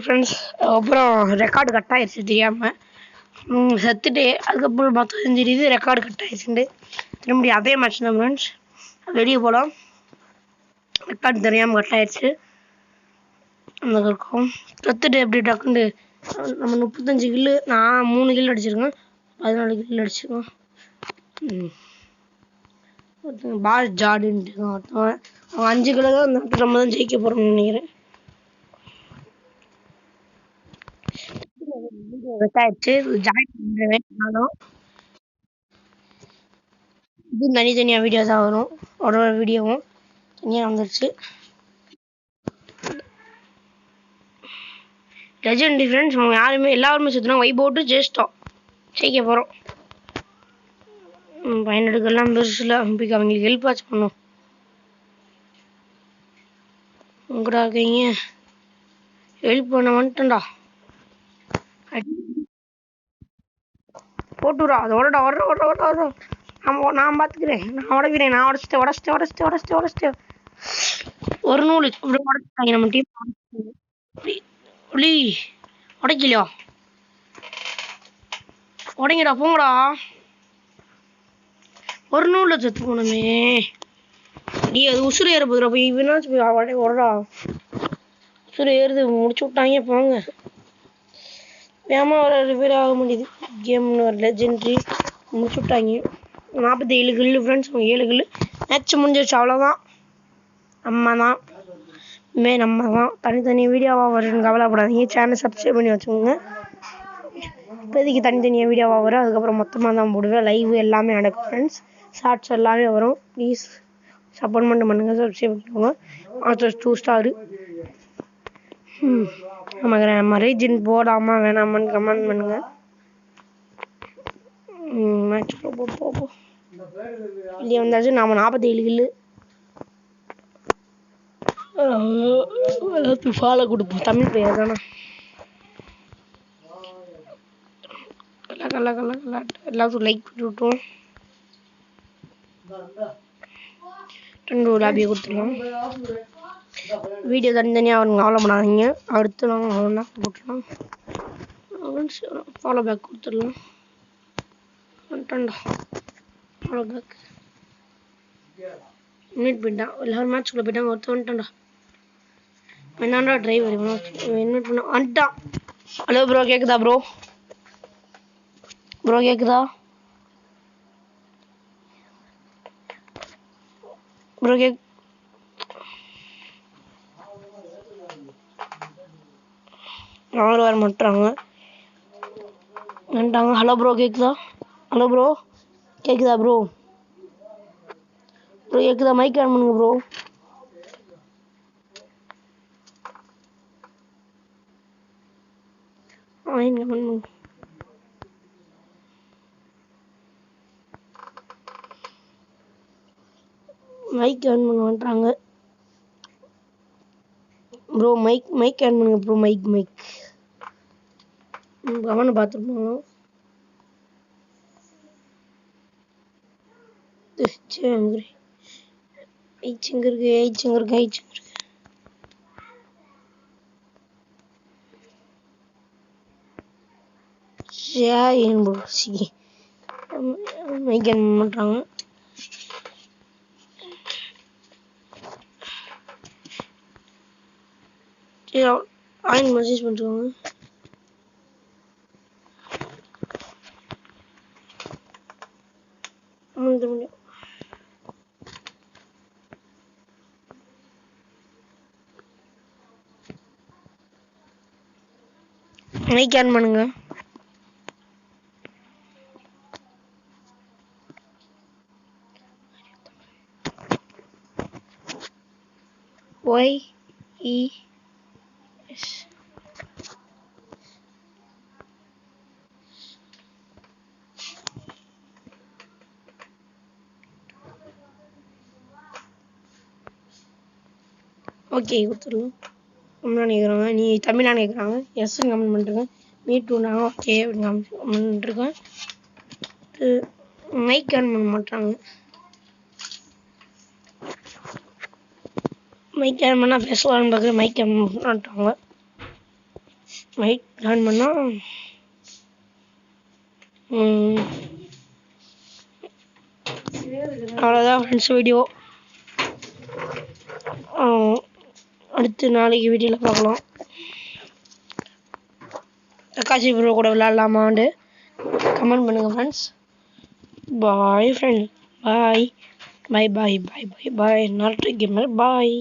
Friends அப்புறம் record cut ஆயிடுச்சு தெரியாமல் செத்துட்டு அதுக்கப்புறம் பார்த்தா தெரியுது ரெக்கார்டு கட் ஆயிடுச்சுட்டு திரும்பி அதே மேட்ச் தான் ஃப்ரெண்ட்ஸ் வெளியே போகலாம். ரெக்கார்டு தெரியாமல் கட் ஆயிடுச்சு. அந்த இருக்கும் செத்துட்டு எப்படி டக்குண்டு நம்ம 35 கில்லு, நான் 3 கில் அடிச்சிருக்கேன், 14 கில் அடிச்சிருக்கேன். பால் ஜாடுன்ட்டு அவன் 5 கிலோ தான் அந்த நம்ம தான் ஜெயிக்க போகிறோம்னு நினைக்கிறேன். இது தனித்தனியாக வீடியோ தான் வரும். ஒரு வீடியோவும் தனியாக வந்துருச்சு. லெஜெண்ட் ஃப்ரெண்ட்ஸ் அவங்க யாருமே எல்லாருமே சுற்றினா வைப் போட்டு ஜெயிச்சிட்டோம், ஜெயிக்க போகிறோம். பயனெடுக்கலாம் பெருசில் அம்பிக்கு அவங்களுக்கு ஹெல்ப் ஆச்சு பண்ணும். உங்கடா இருக்கீங்க, ஹெல்ப் பண்ண வந்துட்டேன்டா. போட்டுடா அதை வர நான் பார்த்துக்கிறேன், நான் உடைக்கிறேன், நான் உடச்சிட்டேன். ஒரு நூல் இப்படி உடச்சிட்டாங்க நம்ம டீம். புளி உடைக்கலையா, உடைங்கடா போங்கடா. ஒரு நூல்ல செத்து போனமே, நீ அது உசுறு ஏற போதுடா. போய் இவனாச்சும் போய் உடடா, உசுறு ஏறுது, முடிச்சு விட்டாங்க போங்க. வேமா வர ரிப்பேர் ஆக முடியுது கேம்னு ஒரு லெஜெண்ட்ரி முடிச்சு விட்டாங்க. 47 கில்லு ஃப்ரெண்ட்ஸ், 7 கில்லு மேட்ச் முடிஞ்சிருச்சு, அவ்வளோதான். நம்ம தான் தனித்தனி வீடியோவாக வரும்னு கவலைப்படாதீங்க. சேனல் சப்ஸ்கிரைப் பண்ணி வச்சுக்கோங்க. இப்போதைக்கு தனித்தனியாக வீடியோவாக வரும், அதுக்கப்புறம் மொத்தமாக தான் போடுவேன். லைவ் எல்லாமே நடக்கும் ஃப்ரெண்ட்ஸ், ஷார்ட்ஸ் எல்லாமே வரும். ப்ளீஸ் சப்போர்ட் பண்ணுங்கள், சப்ஸ்கிரைப் பண்ணிக்கோங்க. Masters 2 star. நம்ம ரீஜன் போடாமா வேணாமான்னு கமெண்ட் பண்ணுங்க. மேட்ச் போ இல்லையே வந்தாச்சு. நாம் 47 கில்லு. எல்லாத்துக்கும் ஃபாலோ கொடுப்போம், தமிழ் பெயர் தானே. எல்லாத்துக்கும் லைக் பண்ணி விட்டோம். 2 லாபியை கொடுத்துடலாம். வீடியோ தனித்தனியாக அவங்க கவலை பண்ணாதீங்க, அடுத்து நாங்கள் ஒன்றா போட்டுடலாம். ஃபாலோ பேக் கொடுத்துடலாம். வந்துட்டா ஃபாலோ பேக் இன்வைட் பண்ணிட்டான். எல்லாரும் மேட்ச்குள்ளே போயிட்டாங்க. ஒருத்தர் வந்துட்டான்டா. என்னடா டிரைவர் இன்வைட் பண்ண வந்துட்டான். ஹலோ ப்ரோ, கேட்குதா ப்ரோ? கேட்குதா ப்ரோ? நாங்களும் வர மாட்டாங்க வந்துட்டாங்க. ஹலோ ப்ரோ, கேட்குதா? ஹலோ ப்ரோ, கேட்குதா ப்ரோ? கேட்குதா? மைக் ஆன் பண்ணுங்க ப்ரோ. மைக் ஆன் பண்ண வந்துட்டாங்க ப்ரோ. மைக் ஆன் பண்ணுங்க ப்ரோ. மைக் அவனை பார்த்துருப்பாங்க. எங்க இருக்கு மைக் ஆன் பண்ணுறாங்க. ஆயின் மெசேஜ் பண்ணுறாங்க. மைக் ஆன் பண்ணுங்க. YES ஓகே கொடுத்துடலாம். கமெண்ட் கேட்குறாங்க, நீ தமிழான்னு கேட்குறாங்க. எஸ்ன்னு கமெண்ட் பண்ணிருக்கேன். மீட்டுனாங்க ஓகே அப்படின்னு கமெண்ட் பண்ணிருக்கேன். மைக் ஆன் பண்ண மாட்டாங்க. மைக் ஆன் பண்ணால் பேசுவான்னு பார்க்குறேன். மைக் ஆன் பண்ணிட்டாங்க. வெயிட் ஜாயின் பண்ணால் அவ்வளோதான் ஃப்ரெண்ட்ஸ் வீடியோ. அடுத்து நாளைக்கு வீடியோவில் பார்க்கலாம். தக்காசி ப்ரோ கூட விளாட்லாமான்னு கமெண்ட் பண்ணுங்கள் ஃப்ரெண்ட்ஸ். பாய் ஃப்ரெண்ட், பாய் பாய் பாய் பாய் பாய் பாய். நாட்டு கேமர் பாய்.